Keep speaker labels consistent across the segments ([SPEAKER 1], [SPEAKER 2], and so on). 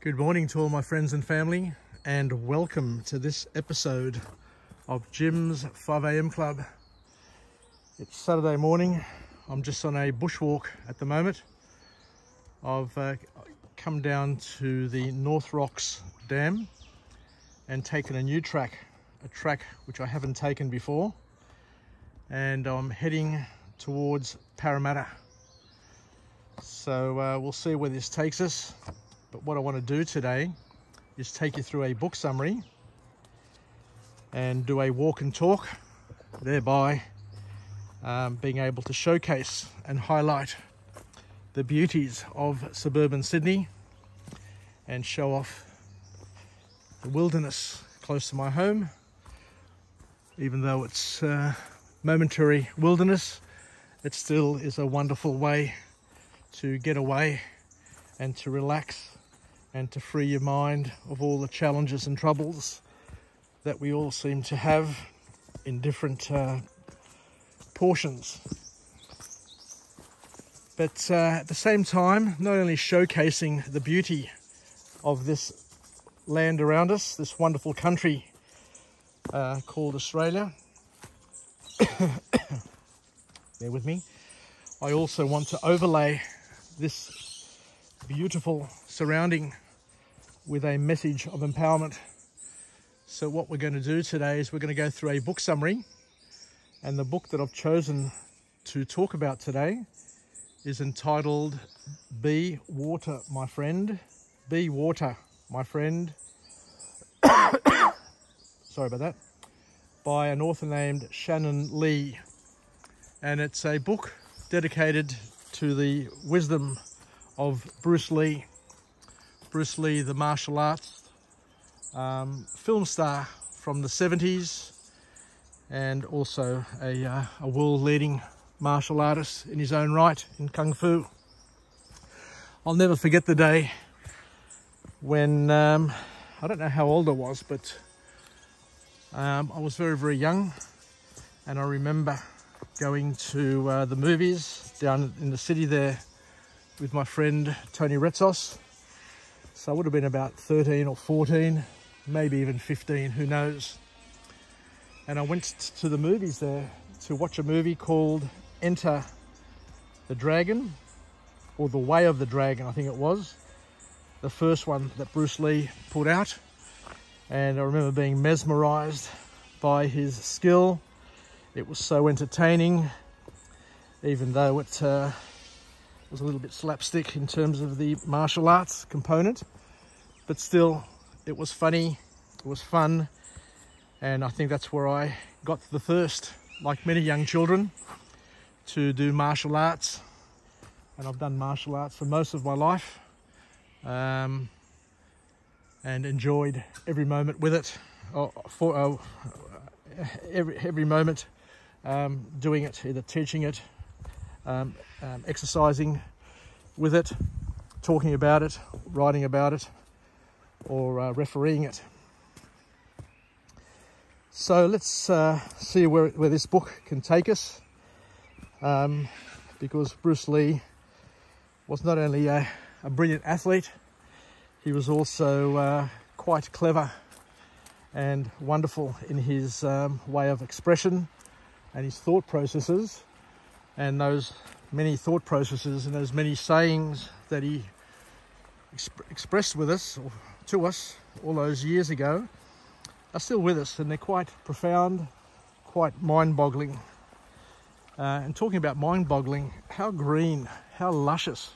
[SPEAKER 1] Good morning to all my friends and family, and welcome to this episode of Jim's 5 a.m. Club. It's Saturday morning. I'm just on a bushwalk at the moment. I've come down to the North Rocks Dam and taken a new track, a track which I haven't taken before, and I'm heading towards Parramatta. So we'll see where this takes us. But what I want to do today is take you through a book summary and do a walk and talk, thereby being able to showcase and highlight the beauties of suburban Sydney and show off the wilderness close to my home. Even though it's momentary wilderness, it still is a wonderful way to get away and to relax and to free your mind of all the challenges and troubles that we all seem to have in different portions. But at the same time, not only showcasing the beauty of this land around us, this wonderful country called Australia, bear with me, I also want to overlay this beautiful surrounding with a message of empowerment. So what we're going to do today is we're going to go through a book summary, and the book that I've chosen to talk about today is entitled Be Water, My Friend. Be Water, My Friend. Sorry about that. By an author named Shannon Lee. And it's a book dedicated to the wisdom of Bruce Lee. Bruce Lee, the martial arts film star from the 70s, and also a world-leading martial artist in his own right in Kung Fu. I'll never forget the day when, I don't know how old I was, but I was very, very young, and I remember going to the movies down in the city there with my friend Tony Retsos. So I would have been about 13 or 14, maybe even 15, who knows. And I went to the movies there to watch a movie called Enter the Dragon, or The Way of the Dragon, I think it was. The first one that Bruce Lee put out. And I remember being mesmerized by his skill. It was so entertaining, even though it was a little bit slapstick in terms of the martial arts component, but still it was funny, it was fun, and I think that's where I got the thirst, like many young children, to do martial arts. And I've done martial arts for most of my life, and enjoyed every moment with it, every moment doing it, either teaching it, exercising with it, talking about it, writing about it, or refereeing it. So let's see where this book can take us, because Bruce Lee was not only a brilliant athlete, he was also quite clever and wonderful in his way of expression and his thought processes. And those many thought processes and those many sayings that he expressed with us, or to us, all those years ago, are still with us, and they're quite profound, quite mind-boggling. And talking about mind-boggling, how green, how luscious,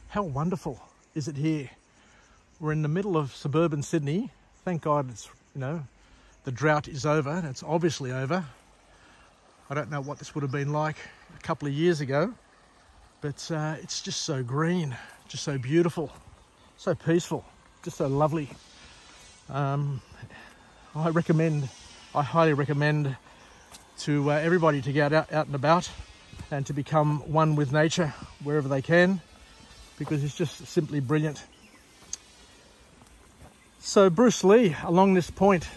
[SPEAKER 1] how wonderful is it here? We're in the middle of suburban Sydney. Thank God it's, the drought is over, and it's obviously over. I don't know what this would have been like a couple of years ago, but it's just so green, just so beautiful, so peaceful, just so lovely. I highly recommend to everybody to get out and about and to become one with nature wherever they can, because it's just simply brilliant. So Bruce Lee, along this point,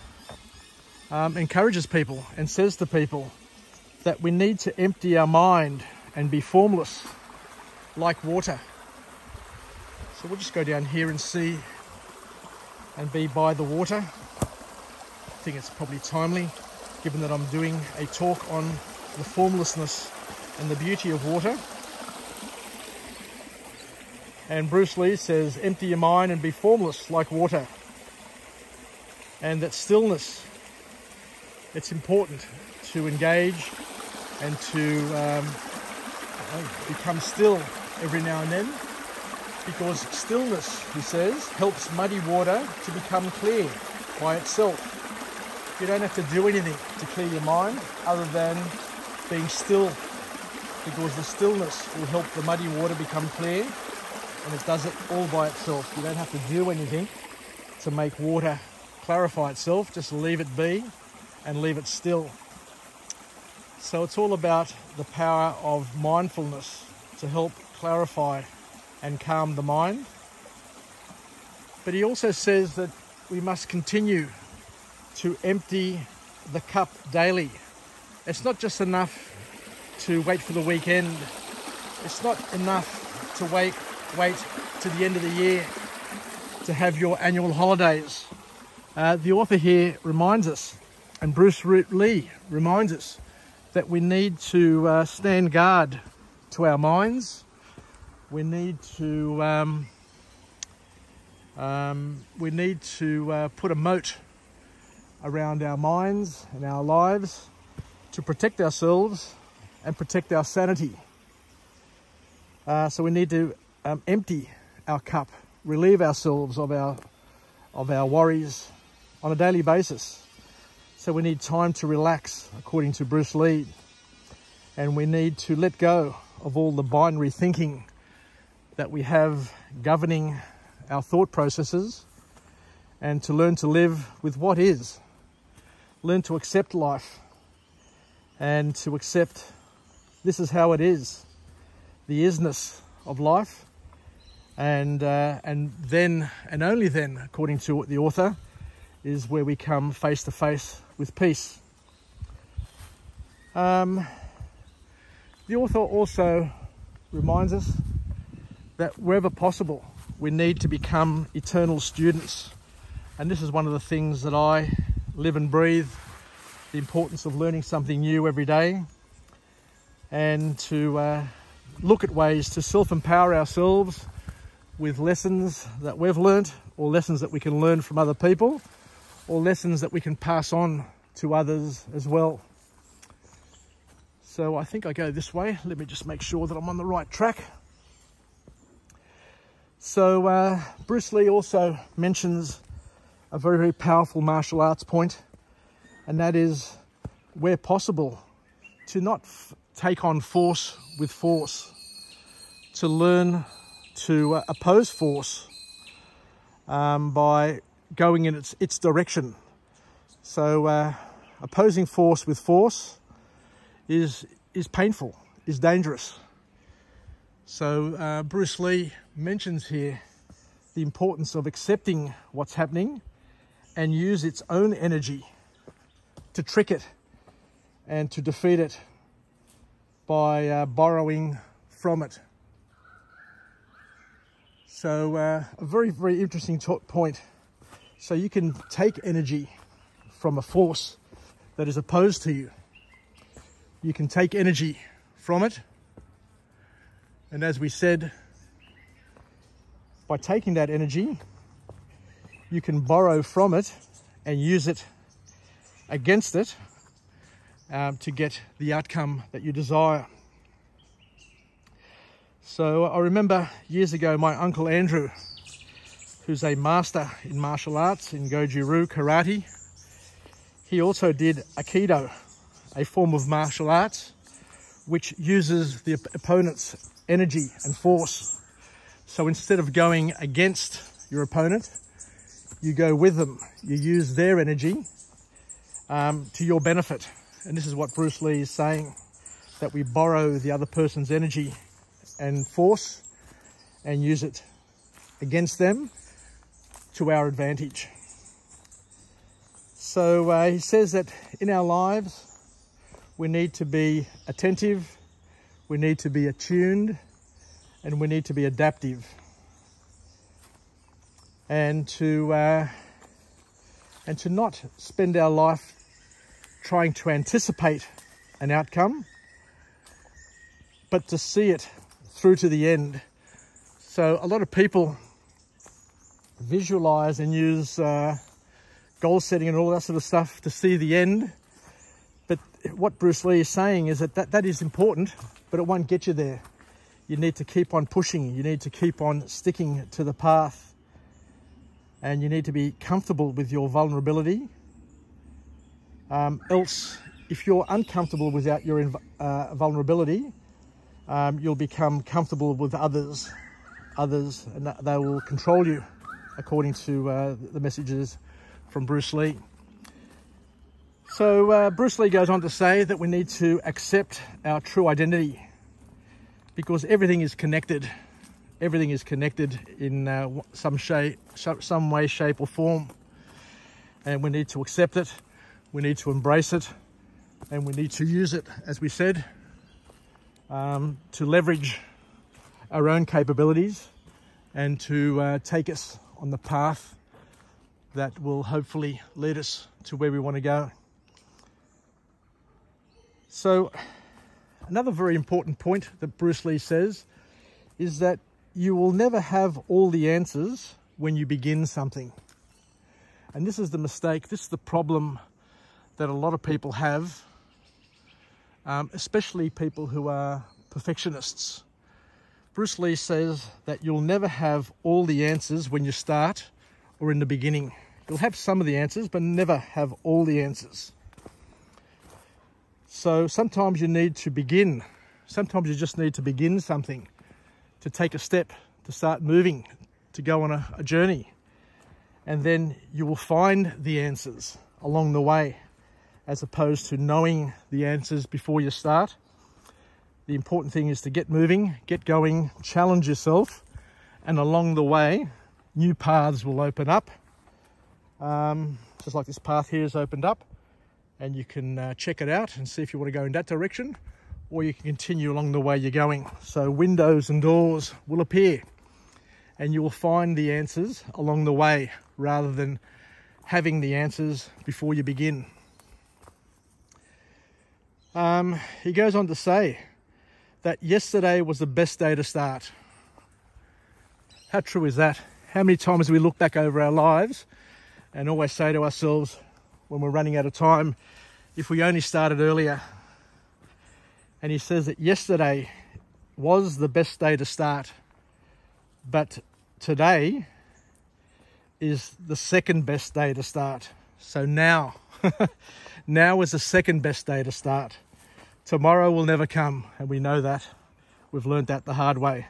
[SPEAKER 1] encourages people and says to people that we need to empty our mind and be formless like water. So we'll just go down here and see and be by the water. I think it's probably timely, given that I'm doing a talk on the formlessness and the beauty of water. And Bruce Lee says, empty your mind and be formless like water. And that stillness, it's important to engage and to become still every now and then, because stillness, he says, helps muddy water to become clear by itself. You don't have to do anything to clear your mind other than being still, because the stillness will help the muddy water become clear, and it does it all by itself. You don't have to do anything to make water clarify itself, just leave it be and leave it still. So it's all about the power of mindfulness to help clarify and calm the mind. But he also says that we must continue to empty the cup daily. It's not just enough to wait for the weekend. It's not enough to wait to the end of the year to have your annual holidays. The author here reminds us, and Bruce Lee reminds us, that we need to stand guard to our minds. We need to put a moat around our minds and our lives to protect ourselves and protect our sanity. So we need to empty our cup, relieve ourselves of our worries on a daily basis. So we need time to relax, according to Bruce Lee, and we need to let go of all the binary thinking that we have governing our thought processes, and to learn to live with what is. Learn to accept life and to accept this is how it is, the isness of life, and then and only then, according to the author, is where we come face to face with peace. The author also reminds us that wherever possible, we need to become eternal students. And this is one of the things that I live and breathe, the importance of learning something new every day, and to look at ways to self-empower ourselves with lessons that we've learnt, or lessons that we can learn from other people, or lessons that we can pass on to others as well. So I think I go this way. Let me just make sure that I'm on the right track. So Bruce Lee also mentions a very, very powerful martial arts point, and that is, where possible, to not take on force with force, to learn to oppose force by going in its direction. So opposing force with force is painful, is dangerous. So Bruce Lee mentions here the importance of accepting what's happening and use its own energy to trick it and to defeat it by borrowing from it. So a very, very interesting point. So you can take energy from a force that is opposed to you. You can take energy from it. And as we said, by taking that energy, you can borrow from it and use it against it to get the outcome that you desire. So I remember years ago, my uncle Andrew, who's a master in martial arts, in Goju-Ryu karate, he also did Aikido, a form of martial arts which uses the opponent's energy and force. So instead of going against your opponent, you go with them. You use their energy to your benefit. And this is what Bruce Lee is saying, that we borrow the other person's energy and force and use it against them to our advantage. So he says that in our lives, we need to be attentive, we need to be attuned, and we need to be adaptive. And to and to not spend our life trying to anticipate an outcome, but to see it through to the end. So a lot of people visualize and use goal setting and all that sort of stuff to see the end. But what Bruce Lee is saying is that is important, but it won't get you there. You need to keep on pushing. You need to keep on sticking to the path. And you need to be comfortable with your vulnerability. Else, if you're uncomfortable without your vulnerability, you'll become comfortable with others, and they will control you, according to the messages from Bruce Lee. So Bruce Lee goes on to say that we need to accept our true identity, because everything is connected. Everything is connected in some way, shape or form. And we need to accept it, we need to embrace it, and we need to use it, as we said, to leverage our own capabilities and to take us on the path that will hopefully lead us to where we want to go. So another very important point that Bruce Lee says is that you will never have all the answers when you begin something. And this is the mistake, this is the problem that a lot of people have, especially people who are perfectionists. Bruce Lee says that you'll never have all the answers when you start or in the beginning. You'll have some of the answers, but never have all the answers. So sometimes you need to begin. Sometimes you just need to begin something, to take a step, to start moving, to go on a journey. And then you will find the answers along the way, as opposed to knowing the answers before you start. The important thing is to get moving, get going, challenge yourself, and along the way, new paths will open up. Just like this path here has opened up, and you can check it out and see if you want to go in that direction, or you can continue along the way you're going. So windows and doors will appear, and you will find the answers along the way, rather than having the answers before you begin. He goes on to say that yesterday was the best day to start. How true is that? How many times do we look back over our lives and always say to ourselves when we're running out of time, if we only started earlier? And he says that yesterday was the best day to start, but today is the second best day to start. So now, now is the second best day to start. Tomorrow will never come, and we know that. We've learned that the hard way.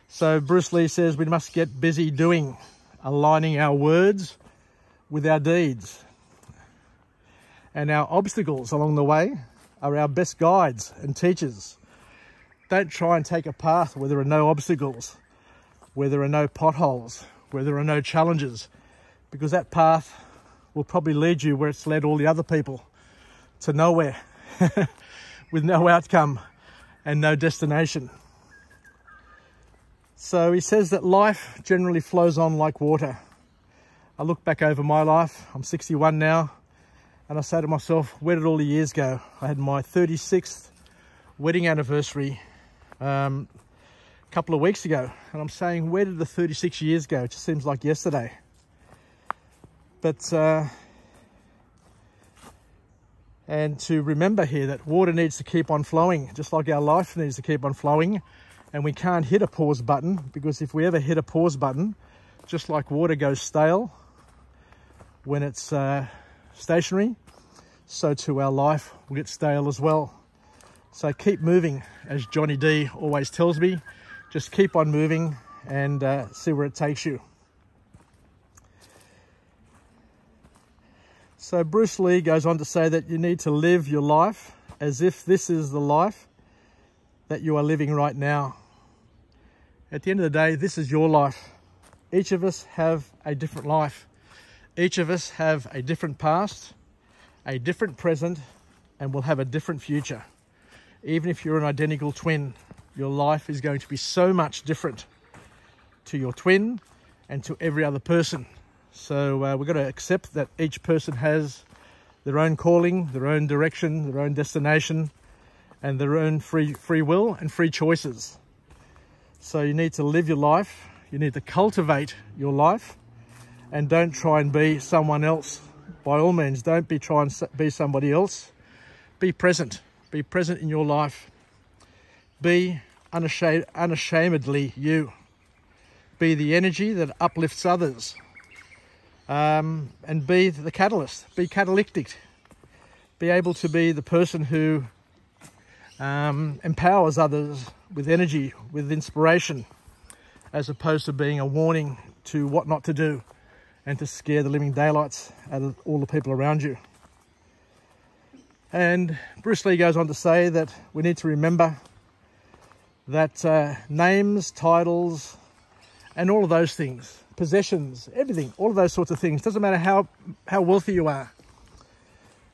[SPEAKER 1] So Bruce Lee says we must get busy doing, aligning our words with our deeds. And our obstacles along the way are our best guides and teachers. Don't try and take a path where there are no obstacles, where there are no potholes, where there are no challenges, because that path will probably lead you where it's led all the other people, to nowhere, with no outcome and no destination. So he says that life generally flows on like water. I look back over my life, I'm 61 now, and I say to myself, where did all the years go? I had my 36th wedding anniversary a couple of weeks ago, and I'm saying, where did the 36 years go? It just seems like yesterday. But and to remember here that water needs to keep on flowing, just like our life needs to keep on flowing, and we can't hit a pause button, because if we ever hit a pause button, just like water goes stale when it's stationary, so too our life will get stale as well. So keep moving, as Johnny D always tells me. Just keep on moving and see where it takes you. So Bruce Lee goes on to say that you need to live your life as if this is the life that you are living right now. At the end of the day, this is your life. Each of us have a different life. Each of us have a different past, a different present, and will have a different future. Even if you're an identical twin, your life is going to be so much different to your twin and to every other person. So we've got to accept that each person has their own calling, their own direction, their own destination, and their own free will and free choices. So you need to live your life, you need to cultivate your life, and don't try and be someone else. By all means, don't try and be somebody else. Be present. Be present in your life. Be unashamedly you. Be the energy that uplifts others. And be the catalyst. Be catalytic. Be able to be the person who empowers others with energy, with inspiration, as opposed to being a warning to what not to do and to scare the living daylights out of all the people around you. And Bruce Lee goes on to say that we need to remember that names, titles, and all of those things, possessions, everything, all of those sorts of things, doesn't matter how wealthy you are,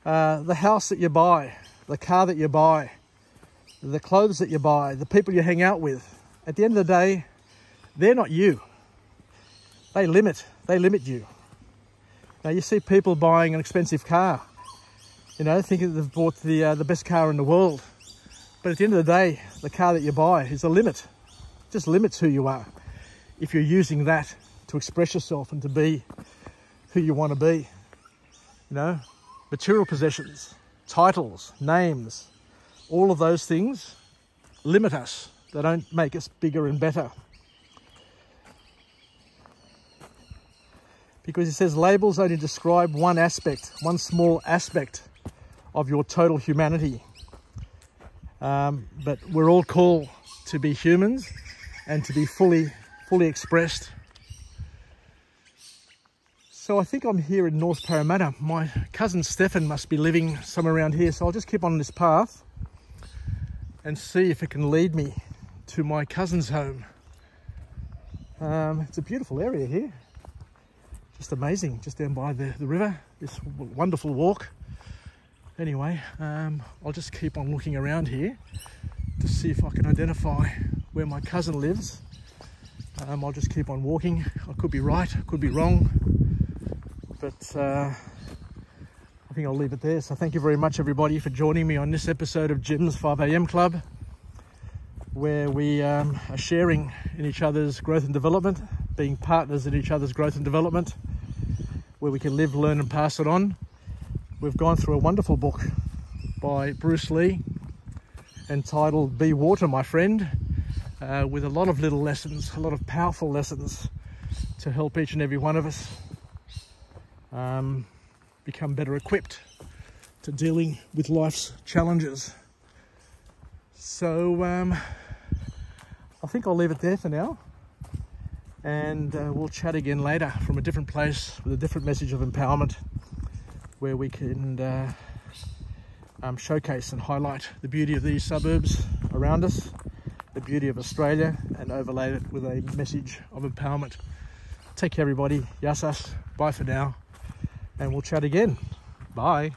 [SPEAKER 1] the house that you buy, the car that you buy, the clothes that you buy, the people you hang out with, at the end of the day, they're not you. They limit you. Now you see people buying an expensive car, you know, thinking they've bought the best car in the world. But at the end of the day, the car that you buy is a limit. It just limits who you are if you're using that to express yourself and to be who you want to be. You know, material possessions, titles, names, all of those things limit us. They don't make us bigger and better. Because he says labels only describe one aspect, one small aspect of your total humanity. But we're all called to be humans and to be fully expressed. So I think I'm here in North Parramatta. My cousin Stefan must be living somewhere around here. So I'll just keep on this path and see if it can lead me to my cousin's home. It's a beautiful area here. Just amazing, just down by the river, this wonderful walk. Anyway, I'll just keep on looking around here to see if I can identify where my cousin lives. I'll just keep on walking. I could be right, I could be wrong, but I think I'll leave it there. So thank you very much everybody for joining me on this episode of Jim's 5am Club, where we are sharing in each other's growth and development, being partners in each other's growth and development, where we can live, learn and pass it on. We've gone through a wonderful book by Bruce Lee entitled Be Water, My Friend, with a lot of little lessons, a lot of powerful lessons to help each and every one of us become better equipped to dealing with life's challenges. So I think I'll leave it there for now, and we'll chat again later from a different place with a different message of empowerment, where we can showcase and highlight the beauty of these suburbs around us, the beauty of Australia, and overlay it with a message of empowerment. Take care everybody, yasas, bye for now, and we'll chat again. Bye.